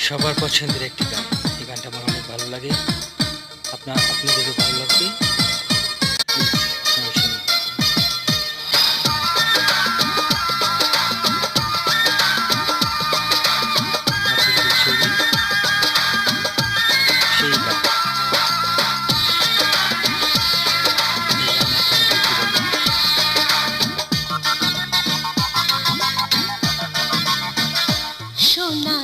সবার পছন্দের একটি গান। এই গানটা আমার অনেক ভালো লাগে। আপনাদেরও ভালো লাগবে। প্লিজ আপনারা শুনুন। মাটির ছবি সেই গান। এই গান এখনো কি বলে? সোনা